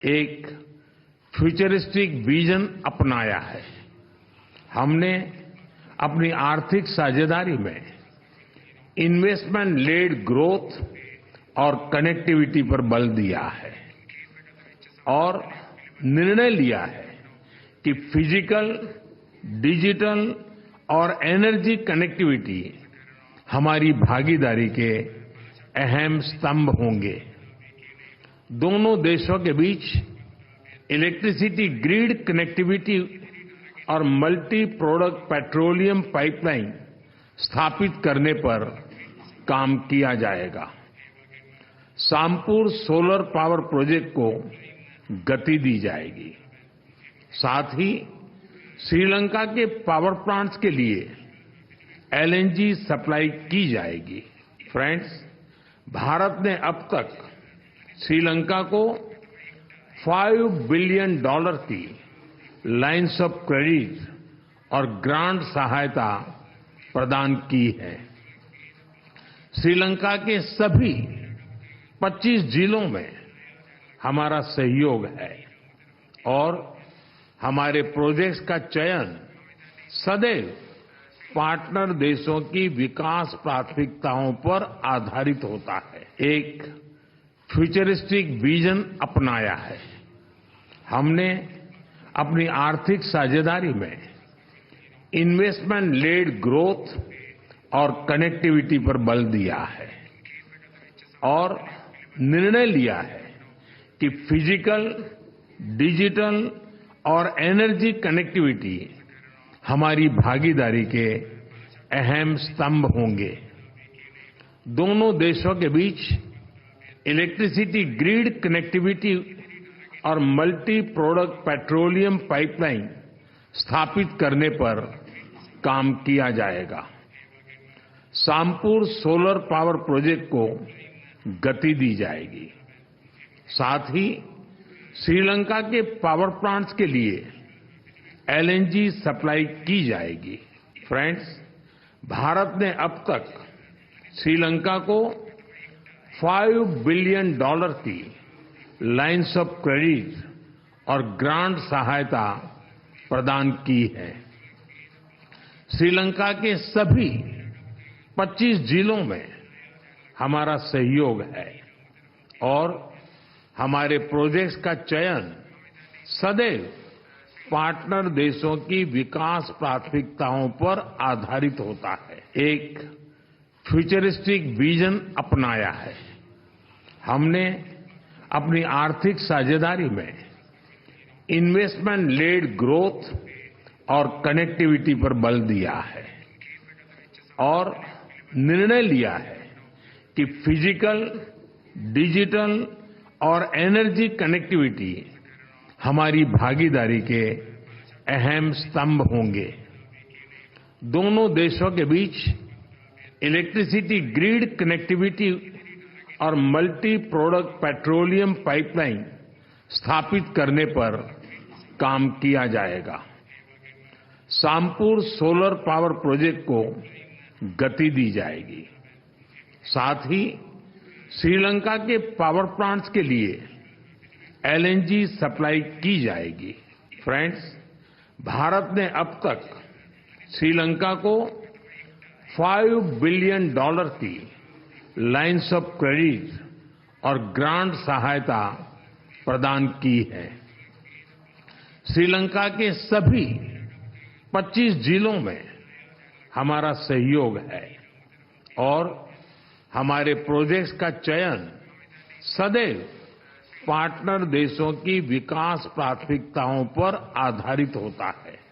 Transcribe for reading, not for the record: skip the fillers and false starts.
एक futuristic vision अपनाया है। हमने अपनी आर्थिक साझेदारी में इन्वेस्टमेंट लेड ग्रोथ और कनेक्टिविटी पर बल दिया है और निर्णय लिया है कि फिजिकल, डिजिटल और एनर्जी कनेक्टिविटी हमारी भागीदारी के अहम स्तंभ होंगे। दोनों देशों के बीच इलेक्ट्रिसिटी ग्रिड कनेक्टिविटी और मल्टी प्रोडक्ट पेट्रोलियम पाइपलाइन स्थापित करने पर काम किया जाएगा। सामपुर सोलर पावर प्रोजेक्ट को गति दी जाएगी। साथ ही श्रीलंका के पावर प्लांट्स के लिए एलएनजी सप्लाई की जाएगी। फ्रेंड्स, भारत ने अब तक श्रीलंका को $5 बिलियन की लाइन्स ऑफ क्रेडिट और ग्रांट सहायता प्रदान की है। श्रीलंका के सभी 25 जिलों में हमारा सहयोग है और हमारे प्रोजेक्ट्स का चयन सदैव पार्टनर देशों की विकास प्राथमिकताओं पर आधारित होता है। एक फ्यूचरिस्टिक विजन अपनाया है। हमने अपनी आर्थिक साझेदारी में इन्वेस्टमेंट लेड ग्रोथ और कनेक्टिविटी पर बल दिया है और निर्णय लिया है कि फिजिकल, डिजिटल और एनर्जी कनेक्टिविटी हमारी भागीदारी के अहम स्तंभ होंगे। दोनों देशों के बीच इलेक्ट्रिसिटी ग्रिड कनेक्टिविटी और मल्टी प्रोडक्ट पेट्रोलियम पाइपलाइन स्थापित करने पर काम किया जाएगा। सामपुर सोलर पावर प्रोजेक्ट को गति दी जाएगी। साथ ही श्रीलंका के पावर प्लांट्स के लिए एलएनजी सप्लाई की जाएगी। फ्रेंड्स, भारत ने अब तक श्रीलंका को $5 बिलियन की लाइन्स ऑफ क्रेडिट और ग्रांट सहायता प्रदान की है। श्रीलंका के सभी 25 जिलों में हमारा सहयोग है और हमारे प्रोजेक्ट्स का चयन सदैव पार्टनर देशों की विकास प्राथमिकताओं पर आधारित होता है। एक फ्यूचरिस्टिक विजन अपनाया है। हमने अपनी आर्थिक साझेदारी में इन्वेस्टमेंट लेड ग्रोथ और कनेक्टिविटी पर बल दिया है और निर्णय लिया है कि फिजिकल, डिजिटल और एनर्जी कनेक्टिविटी हमारी भागीदारी के अहम स्तंभ होंगे। दोनों देशों के बीच इलेक्ट्रिसिटी ग्रिड कनेक्टिविटी और मल्टी प्रोडक्ट पेट्रोलियम पाइपलाइन स्थापित करने पर काम किया जाएगा। सामपुर सोलर पावर प्रोजेक्ट को गति दी जाएगी। साथ ही श्रीलंका के पावर प्लांट्स के लिए एलएनजी सप्लाई की जाएगी। फ्रेंड्स, भारत ने अब तक श्रीलंका को $5 बिलियन की लाइन्स ऑफ क्रेडिट और ग्रांट सहायता प्रदान की है। श्रीलंका के सभी 25 जिलों में हमारा सहयोग है और हमारे प्रोजेक्ट्स का चयन सदैव पार्टनर देशों की विकास प्राथमिकताओं पर आधारित होता है।